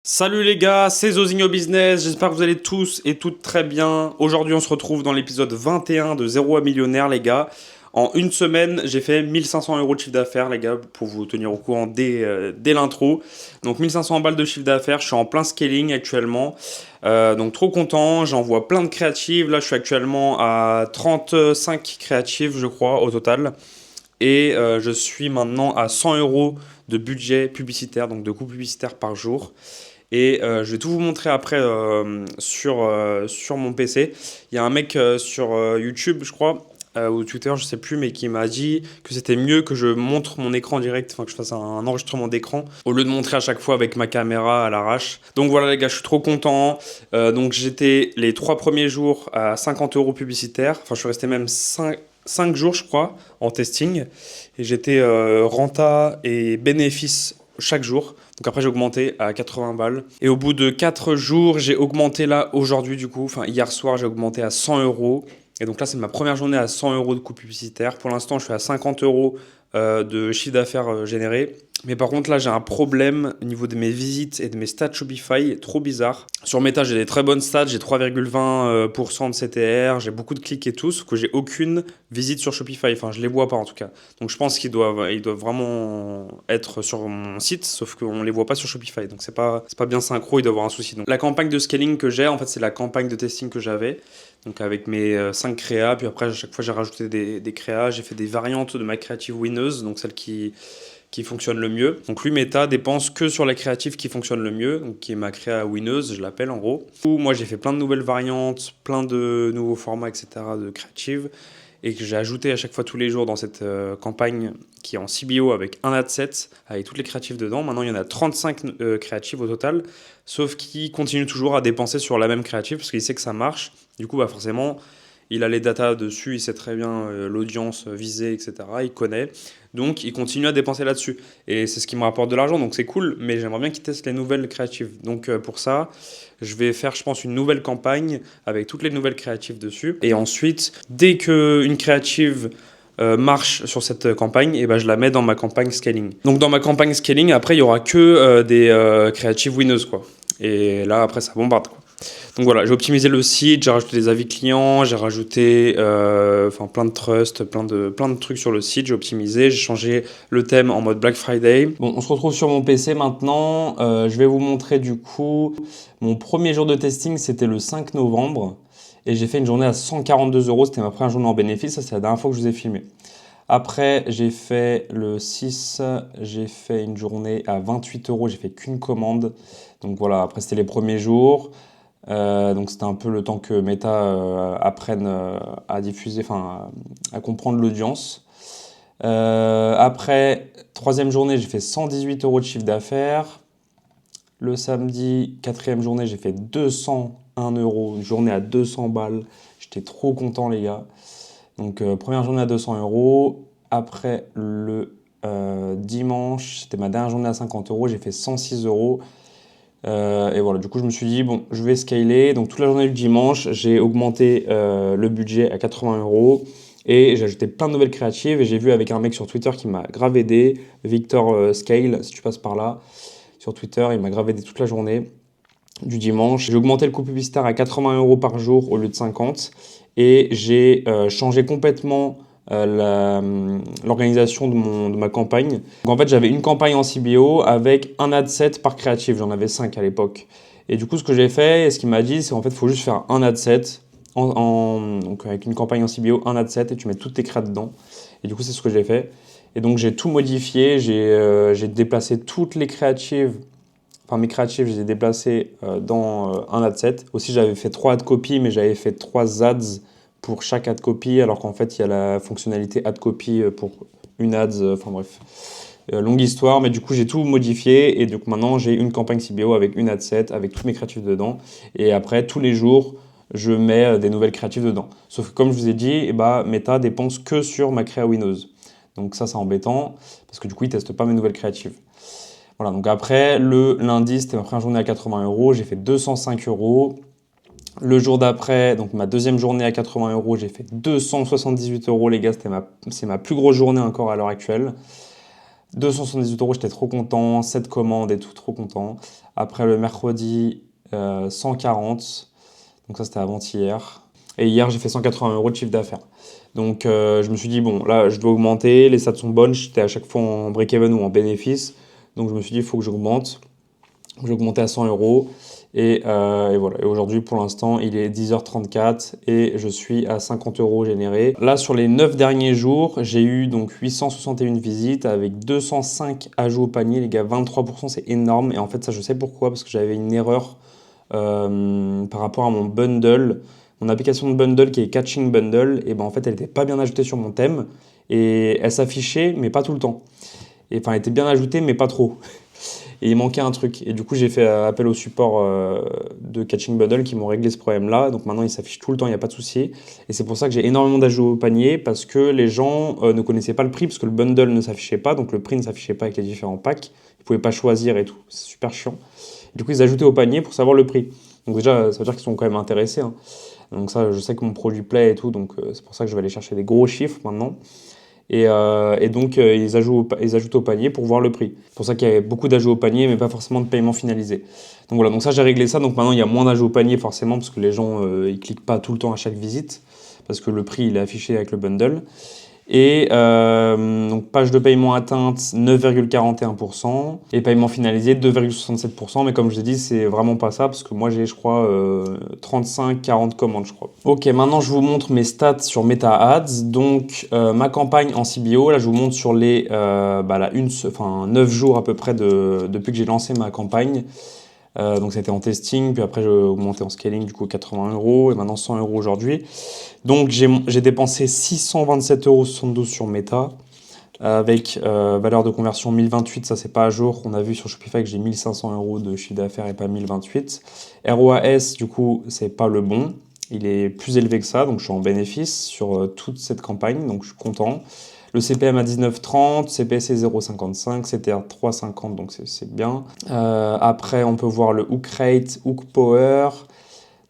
Salut les gars, c'est Zozinho Business, j'espère que vous allez tous et toutes très bien. Aujourd'hui on se retrouve dans l'épisode 21 de 0 à millionnaire les gars. En une semaine j'ai fait 1500 euros de chiffre d'affaires les gars, pour vous tenir au courant dès l'intro. Donc 1500 balles de chiffre d'affaires, je suis en plein scaling actuellement. Donc trop content, j'envoie plein de créatives. Là je suis actuellement à 35 créatives je crois au total. Et je suis maintenant à 100 euros de budget publicitaire, donc de coûts publicitaires par jour. Et je vais tout vous montrer après sur mon PC. Il y a un mec sur YouTube, je crois, ou Twitter, je sais plus, mais qui m'a dit que c'était mieux que je montre mon écran direct, enfin que je fasse un enregistrement d'écran, au lieu de montrer à chaque fois avec ma caméra à l'arrache. Donc voilà les gars, je suis trop content. Donc j'étais les 3 premiers jours à 50 euros publicitaires. Enfin, je suis resté même 5 jours, je crois, en testing. Et j'étais renta et bénéfice chaque jour. Donc après, j'ai augmenté à 80 balles. Et au bout de 4 jours, j'ai augmenté là aujourd'hui, du coup. Enfin, hier soir, j'ai augmenté à 100 euros. Et donc là, c'est ma première journée à 100 euros de coût publicitaire. Pour l'instant, je suis à 50 euros de chiffre d'affaires généré. Mais par contre, là, j'ai un problème au niveau de mes visites et de mes stats Shopify, trop bizarre. Sur Meta, j'ai des très bonnes stats, j'ai 3,20% de CTR, j'ai beaucoup de clics et tout, sauf que j'ai aucune visite sur Shopify. Enfin, je les vois pas en tout cas. Donc, je pense qu'ils doivent vraiment être sur mon site, sauf qu'on les voit pas sur Shopify. Donc, c'est pas bien synchro, il doit y avoir un souci. Donc, la campagne de scaling que j'ai, en fait, c'est la campagne de testing que j'avais. Donc, avec mes 5 créas, puis après, à chaque fois, j'ai rajouté des créas, j'ai fait des variantes de ma créative winneuse, donc celle qui fonctionne le mieux. Donc lui, Meta dépense que sur la créative qui fonctionne le mieux, donc qui est ma créa winneuse, je l'appelle en gros. Moi, j'ai fait plein de nouvelles variantes, plein de nouveaux formats, etc. de créative, et que j'ai ajouté à chaque fois tous les jours dans cette campagne qui est en CBO avec un ad set, avec toutes les créatives dedans. Maintenant, il y en a 35 créatives au total, sauf qu'il continue toujours à dépenser sur la même créative, parce qu'il sait que ça marche. Du coup, bah forcément, il a les datas dessus, il sait très bien l'audience visée, etc. Il connaît. Donc, il continue à dépenser là-dessus. Et c'est ce qui me rapporte de l'argent, donc c'est cool, mais j'aimerais bien qu'il teste les nouvelles créatives. Donc, pour ça, je vais faire, je pense, une nouvelle campagne avec toutes les nouvelles créatives dessus. Et ensuite, dès qu'une créative marche sur cette campagne, et ben, je la mets dans ma campagne scaling. Donc, dans ma campagne scaling, après, il y aura que des créatives winneuses, quoi. Et là, après, ça bombarde, quoi. Donc voilà, j'ai optimisé le site, j'ai rajouté des avis clients, j'ai rajouté plein de trusts, plein de trucs sur le site, j'ai optimisé, j'ai changé le thème en mode Black Friday. Bon, on se retrouve sur mon PC maintenant. Je vais vous montrer du coup mon premier jour de testing, c'était le 5 novembre. Et j'ai fait une journée à 142 euros, c'était ma première journée en bénéfice, ça c'est la dernière fois que je vous ai filmé. Après, j'ai fait le 6, j'ai fait une journée à 28 euros, j'ai fait qu'une commande. Donc voilà, après c'était les premiers jours. Donc c'était un peu le temps que Meta apprenne à diffuser, enfin à comprendre l'audience. Après, troisième journée, j'ai fait 118 euros de chiffre d'affaires. Le samedi, quatrième journée, j'ai fait 201 euros, une journée à 200 balles. J'étais trop content les gars. Donc première journée à 200 euros. Après le dimanche, c'était ma dernière journée à 50 euros, j'ai fait 106 euros. Et voilà, du coup, je me suis dit, bon, je vais scaler. Donc, toute la journée du dimanche, j'ai augmenté le budget à 80 euros et j'ai ajouté plein de nouvelles créatives. Et j'ai vu avec un mec sur Twitter qui m'a grave aidé, Victor Scale, si tu passes par là, sur Twitter, il m'a grave aidé toute la journée du dimanche. J'ai augmenté le coût publicitaire à 80 euros par jour au lieu de 50 et j'ai changé complètement l'organisation de ma campagne. Donc en fait, j'avais une campagne en CBO avec un ad set par créative. J'en avais 5 à l'époque. Et du coup, ce que j'ai fait, et ce qu'il m'a dit, c'est en fait, il faut juste faire un ad set. Donc avec une campagne en CBO, un ad set, et tu mets toutes tes créas dedans. Et du coup, c'est ce que j'ai fait. Et donc, j'ai tout modifié. J'ai déplacé toutes les créatives. Enfin, mes créatives, je les ai déplacées dans un ad set. Aussi, j'avais fait 3 ad copy, mais j'avais fait 3 ads pour chaque ad copy, alors qu'en fait, il y a la fonctionnalité ad copy pour une ads. Enfin bref, longue histoire, mais du coup, j'ai tout modifié. Et donc maintenant, j'ai une campagne CBO avec une ad set, avec tous mes créatifs dedans. Et après, tous les jours, je mets des nouvelles créatives dedans. Sauf que comme je vous ai dit, eh ben, Meta dépense que sur ma créa Windows. Donc ça, c'est embêtant, parce que du coup, il ne teste pas mes nouvelles créatives. Voilà, donc après, le lundi, c'était ma première journée à 80 euros, j'ai fait 205 euros. Le jour d'après, donc ma deuxième journée à 80 euros, j'ai fait 278 euros, les gars, c'est ma plus grosse journée encore à l'heure actuelle. 278 euros, j'étais trop content. 7 commandes et tout, trop content. Après le mercredi, 140. Donc ça, c'était avant-hier. Et hier, j'ai fait 180 euros de chiffre d'affaires. Donc je me suis dit, bon, là, je dois augmenter. Les stats sont bonnes. J'étais à chaque fois en break-even ou en bénéfice. Donc je me suis dit, il faut que j'augmente. J'ai augmenté à 100 euros. Et voilà. Et aujourd'hui, pour l'instant, il est 10h34 et je suis à 50 euros générés. Là, sur les 9 derniers jours, j'ai eu donc 861 visites avec 205 ajouts au panier. Les gars, 23%, c'est énorme. Et en fait, ça, je sais pourquoi. Parce que j'avais une erreur par rapport à mon bundle. Mon application de bundle qui est Catching Bundle, et ben en fait, elle n'était pas bien ajoutée sur mon thème. Et elle s'affichait, mais pas tout le temps. Et enfin, elle était bien ajoutée, mais pas trop. Et il manquait un truc. Et du coup, j'ai fait appel au support de Catching Bundle qui m'ont réglé ce problème-là. Donc maintenant, il s'affiche tout le temps, il n'y a pas de souci. Et c'est pour ça que j'ai énormément d'ajouts au panier parce que les gens ne connaissaient pas le prix parce que le bundle ne s'affichait pas. Donc le prix ne s'affichait pas avec les différents packs. Ils ne pouvaient pas choisir et tout. C'est super chiant. Et du coup, ils ajoutaient au panier pour savoir le prix. Donc déjà, ça veut dire qu'ils sont quand même intéressés, hein. Donc ça, je sais que mon produit plaît et tout. Donc c'est pour ça que je vais aller chercher des gros chiffres maintenant. Et donc, ils ajoutent au panier pour voir le prix. C'est pour ça qu'il y a beaucoup d'ajouts au panier, mais pas forcément de paiement finalisé. Donc voilà, donc ça, j'ai réglé ça. Donc maintenant, il y a moins d'ajouts au panier, forcément, parce que les gens, ils cliquent pas tout le temps à chaque visite, parce que le prix, il est affiché avec le bundle. Et donc, page de paiement atteinte, 9,41%. Et paiement finalisé, 2,67%. Mais comme je l'ai dit, c'est vraiment pas ça, parce que moi, j'ai, je crois, 35-40 commandes, je crois. Ok, maintenant, je vous montre mes stats sur Meta Ads. Donc, ma campagne en CBO, là, je vous montre sur les 9 jours à peu près depuis que j'ai lancé ma campagne. Donc, c'était en testing, puis après, j'ai augmenté en scaling, du coup, 80 euros, et maintenant 100 euros aujourd'hui. Donc, j'ai dépensé 627,72 € sur Meta, avec valeur de conversion 1028, ça, c'est pas à jour. On a vu sur Shopify que j'ai 1500 euros de chiffre d'affaires et pas 1028. ROAS, du coup, c'est pas le bon. Il est plus élevé que ça, donc je suis en bénéfice sur toute cette campagne, donc je suis content. Le CPM à 19,30, CPC 0,55, CTR 3,50, donc c'est bien. Après, on peut voir le hook rate, hook power.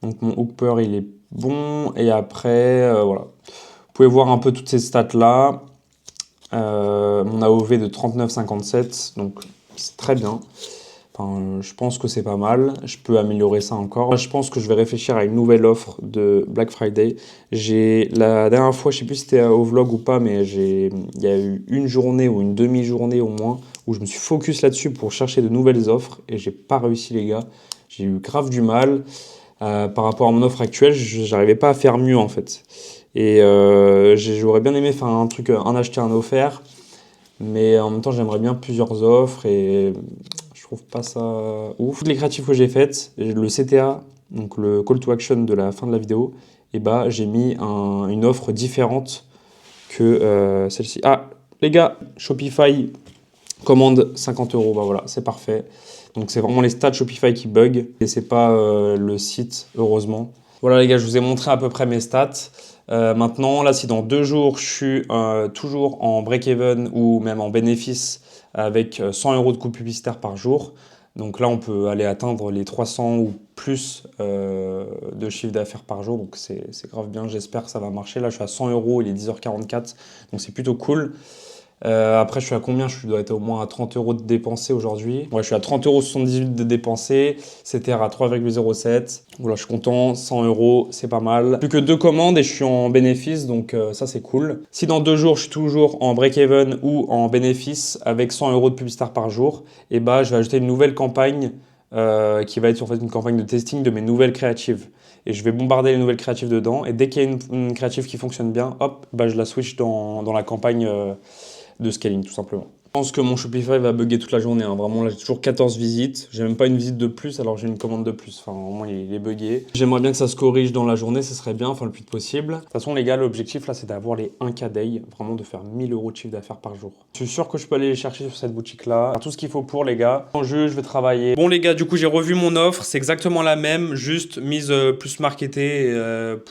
Donc mon hook power, il est bon. Et après, voilà. Vous pouvez voir un peu toutes ces stats-là. Mon AOV de 39,57, donc c'est très bien. Enfin, je pense que c'est pas mal. Je peux améliorer ça encore. Je pense que je vais réfléchir à une nouvelle offre de Black Friday. La dernière fois, je sais plus si c'était au vlog ou pas, mais il y a eu une journée ou une demi-journée au moins où je me suis focus là-dessus pour chercher de nouvelles offres et j'ai pas réussi, les gars. J'ai eu grave du mal. Par rapport à mon offre actuelle, j'arrivais pas à faire mieux en fait. Et j'aurais bien aimé faire un truc, un acheté, un offert. Mais en même temps, j'aimerais bien plusieurs offres et je trouve pas ça ouf. Toutes les créatives que j'ai faites, le CTA, donc le call to action de la fin de la vidéo, et bah j'ai mis une offre différente que celle-ci. Ah, les gars, Shopify commande 50 euros, bah voilà, c'est parfait. Donc c'est vraiment les stats Shopify qui bug et c'est pas le site, heureusement. Voilà les gars, je vous ai montré à peu près mes stats. Maintenant, là, si dans 2 jours, je suis toujours en break-even ou même en bénéfice avec 100 euros de coûts publicitaires par jour, donc là, on peut aller atteindre les 300 ou plus de chiffre d'affaires par jour. Donc c'est grave bien, j'espère que ça va marcher. Là, je suis à 100 euros, il est 10h44, donc c'est plutôt cool. Après, je suis à combien? Je dois être au moins à 30 euros de dépensés aujourd'hui. Ouais, je suis à 30,78 € de dépensés. CTR à 3,07. Voilà, je suis content. 100 euros, c'est pas mal. Plus que 2 commandes et je suis en bénéfice, donc ça, c'est cool. Si dans 2 jours, je suis toujours en break-even ou en bénéfice avec 100 euros de publicitaire par jour, et bah, je vais ajouter une nouvelle campagne qui va être en fait une campagne de testing de mes nouvelles créatives. Et je vais bombarder les nouvelles créatives dedans. Et dès qu'il y a une créative qui fonctionne bien, hop, bah, je la switch dans la campagne de scaling tout simplement. Je pense que mon Shopify va bugger toute la journée, hein. Vraiment, là, j'ai toujours 14 visites. J'ai même pas une visite de plus, alors j'ai une commande de plus. Enfin, au moins, il est buggé. J'aimerais bien que ça se corrige dans la journée, ça serait bien, enfin, le plus vite possible. De toute façon, les gars, l'objectif, là, c'est d'avoir les 1K day, vraiment de faire 1000 euros de chiffre d'affaires par jour. Je suis sûr que je peux aller les chercher sur cette boutique-là. Tout ce qu'il faut pour, les gars. En jeu, je vais travailler. Bon, les gars, du coup, j'ai revu mon offre. C'est exactement la même, juste mise plus marketée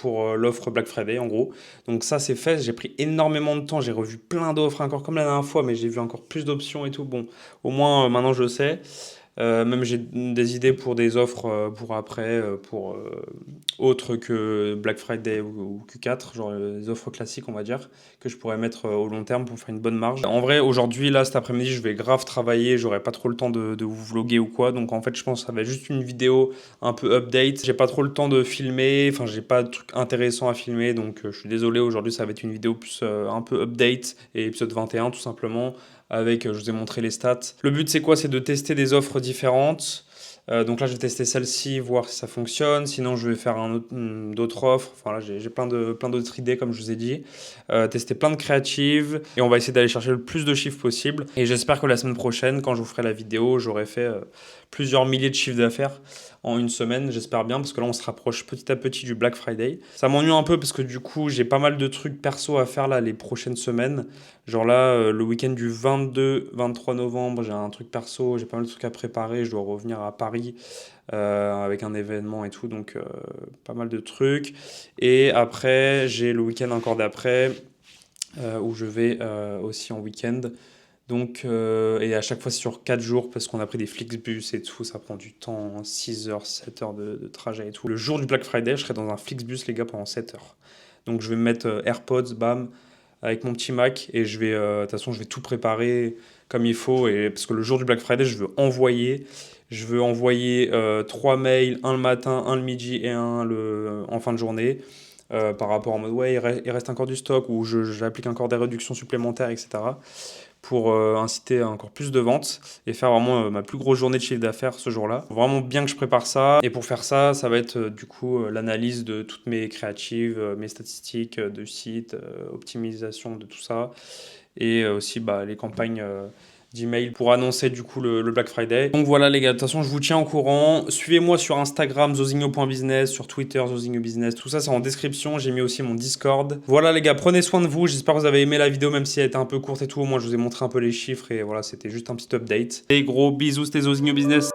pour l'offre Black Friday, en gros. Donc ça, c'est fait. J'ai pris énormément de temps. J'ai revu plein d'offres, encore comme la dernière fois, mais j'ai vu encore plus d'options et tout. Bon, au moins, maintenant, je sais. Même j'ai des idées pour des offres pour après, pour autres que Black Friday ou Q4, genre les offres classiques, on va dire, que je pourrais mettre au long terme pour faire une bonne marge. En vrai, aujourd'hui, là, cet après-midi, je vais grave travailler, j'aurai pas trop le temps de vous vlogger ou quoi, donc en fait, je pense que ça va être juste une vidéo un peu update. J'ai pas trop le temps de filmer, enfin, j'ai pas de trucs intéressants à filmer, donc je suis désolé, aujourd'hui, ça va être une vidéo plus un peu update et épisode 21, tout simplement avec, je vous ai montré les stats. Le but c'est quoi? C'est de tester des offres différentes. Donc là je vais tester celle-ci, voir si ça fonctionne. Sinon je vais faire d'autres offres. Enfin là j'ai plein d'autres idées comme je vous ai dit. Tester plein de créatives. Et on va essayer d'aller chercher le plus de chiffres possible. Et j'espère que la semaine prochaine, quand je vous ferai la vidéo, j'aurai fait plusieurs milliers de chiffres d'affaires en une semaine, j'espère bien, parce que là on se rapproche petit à petit du Black Friday. Ça m'ennuie un peu parce que du coup j'ai pas mal de trucs perso à faire là les prochaines semaines. Genre là, le week-end du 22-23 novembre, j'ai un truc perso, j'ai pas mal de trucs à préparer, je dois revenir à Paris avec un événement et tout, donc pas mal de trucs. Et après, j'ai le week-end encore d'après où je vais aussi en week-end. Donc, et à chaque fois c'est sur 4 jours parce qu'on a pris des Flixbus et tout, ça prend du temps, 6 heures, 7 heures de trajet et tout. Le jour du Black Friday, je serai dans un Flixbus, les gars, pendant 7 heures. Donc je vais me mettre AirPods, bam, avec mon petit Mac et je vais, de toute façon, je vais tout préparer comme il faut. Et, parce que le jour du Black Friday, je veux envoyer 3 mails, un le matin, un le midi et un en fin de journée. Par rapport en mode ouais il reste encore du stock ou j'applique encore des réductions supplémentaires, etc., pour inciter à encore plus de ventes et faire vraiment ma plus grosse journée de chiffre d'affaires ce jour-là. Faut vraiment bien que je prépare ça. Et pour faire ça, ça va être du coup l'analyse de toutes mes créatives, mes statistiques de site, optimisation de tout ça. Et aussi bah, les campagnes d'email pour annoncer du coup le Black Friday. Donc voilà les gars, de toute façon je vous tiens au courant. Suivez-moi sur Instagram zosigno.business, sur Twitter zosigno business, tout ça c'est en description. J'ai mis aussi mon Discord. Voilà les gars, prenez soin de vous. J'espère que vous avez aimé la vidéo même si elle était un peu courte et tout. Moi je vous ai montré un peu les chiffres et voilà, c'était juste un petit update. Et gros bisous, c'était Zosigno Business.